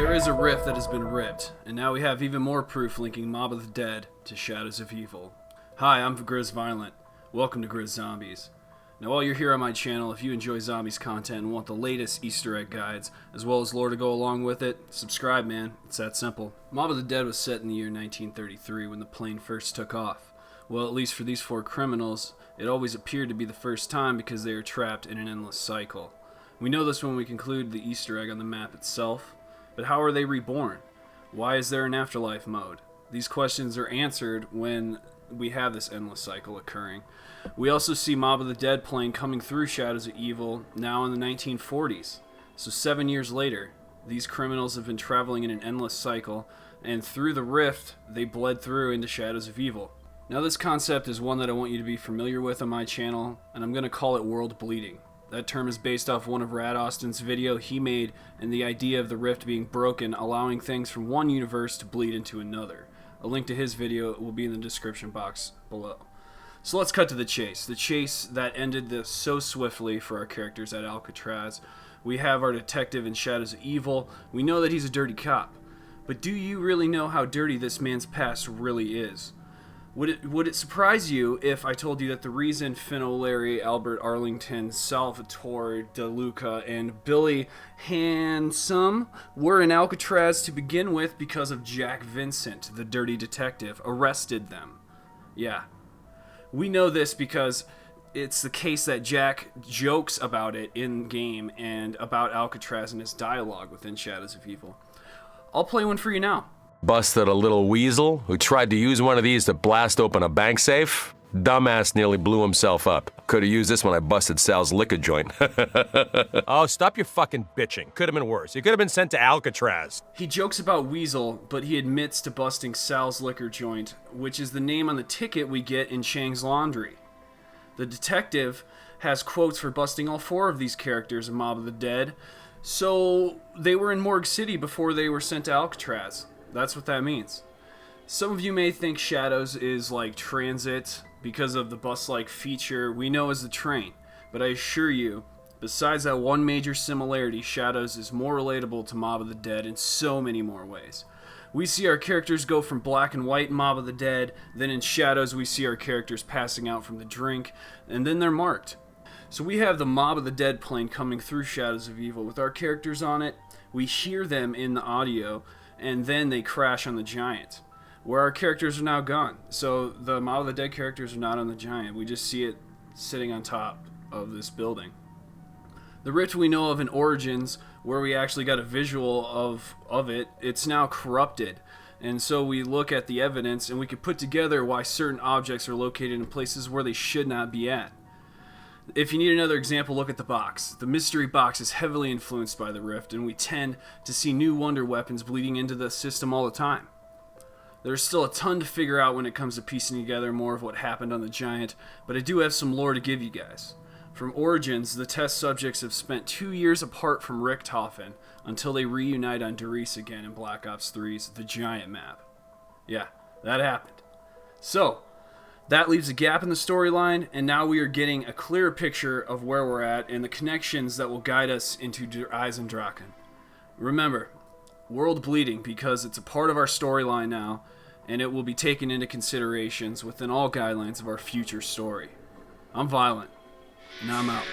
There is a rift that has been ripped, and now we have even more proof linking Mob of the Dead to Shadows of Evil. Hi, I'm GRIZZ Viollent. Welcome to GRIZZombies. Now while you're here on my channel, if you enjoy zombies content and want the latest Easter egg guides, as well as lore to go along with it, subscribe, man. It's that simple. Mob of the Dead was set in the year 1933 when the plane first took off. Well, at least for these four criminals, it always appeared to be the first time because they are trapped in an endless cycle. We know this when we conclude the Easter egg on the map itself. But how are they reborn? Why is there an afterlife mode? These questions are answered when we have this endless cycle occurring. We also see Mob of the Dead plane coming through Shadows of Evil now in the 1940s. So 7 years later, these criminals have been traveling in an endless cycle, and through the rift, they bled through into Shadows of Evil. Now this concept is one that I want you to be familiar with on my channel, and I'm going to call it world bleeding. That term is based off one of Rad Austin's video he made, and the idea of the rift being broken, allowing things from one universe to bleed into another. A link to his video will be in the description box below. So let's cut to the chase. The chase that ended this so swiftly for our characters at Alcatraz. We have our detective in Shadows of Evil. We know that he's a dirty cop. But do you really know how dirty this man's past really is? Would it surprise you if I told you that the reason Finn O'Leary, Albert Arlington, Salvatore De Luca, and Billy Handsome were in Alcatraz to begin with because of Jack Vincent, the dirty detective, arrested them? Yeah. We know this because it's the case that Jack jokes about it in-game and about Alcatraz in his dialogue within Shadows of Evil. I'll play one for you now. Busted a little weasel who tried to use one of these to blast open a bank safe. Dumbass nearly blew himself up. Could have used this when I busted Sal's liquor joint. Oh, stop your fucking bitching. Could have been worse. You could have been sent to Alcatraz. He jokes about Weasel, but he admits to busting Sal's liquor joint, which is the name on the ticket we get in Chang's Laundry. The detective has quotes for busting all four of these characters in Mob of the Dead, so they were in Morgue City before they were sent to Alcatraz. That's what that means. Some of you may think Shadows is like transit because of the bus-like feature we know as the train, but I assure you, besides that one major similarity, Shadows is more relatable to Mob of the Dead in so many more ways. We see our characters go from black and white in Mob of the Dead, then in Shadows we see our characters passing out from the drink, and then they're marked. So we have the Mob of the Dead plane coming through Shadows of Evil with our characters on it. We hear them in the audio, and then they crash on the giant, where our characters are now gone. So the Mob of the Dead characters are not on the giant. We just see it sitting on top of this building. The rift we know of in Origins, where we actually got a visual of it, it's now corrupted. And so we look at the evidence and we can put together why certain objects are located in places where they should not be at. If you need another example, look at the box. The mystery box is heavily influenced by the rift, and we tend to see new wonder weapons bleeding into the system all the time. There's still a ton to figure out when it comes to piecing together more of what happened on the giant, but I do have some lore to give you guys. From Origins, the test subjects have spent 2 years apart from Richthofen until they reunite on GRIZZ again in Black Ops 3's The Giant map. Yeah, that happened. So, that leaves a gap in the storyline, and now we are getting a clearer picture of where we're at and the connections that will guide us into GRIZZombies. Remember, world bleeding because it's a part of our storyline now, and it will be taken into considerations within all guidelines of our future story. I'm Viollent, and I'm out.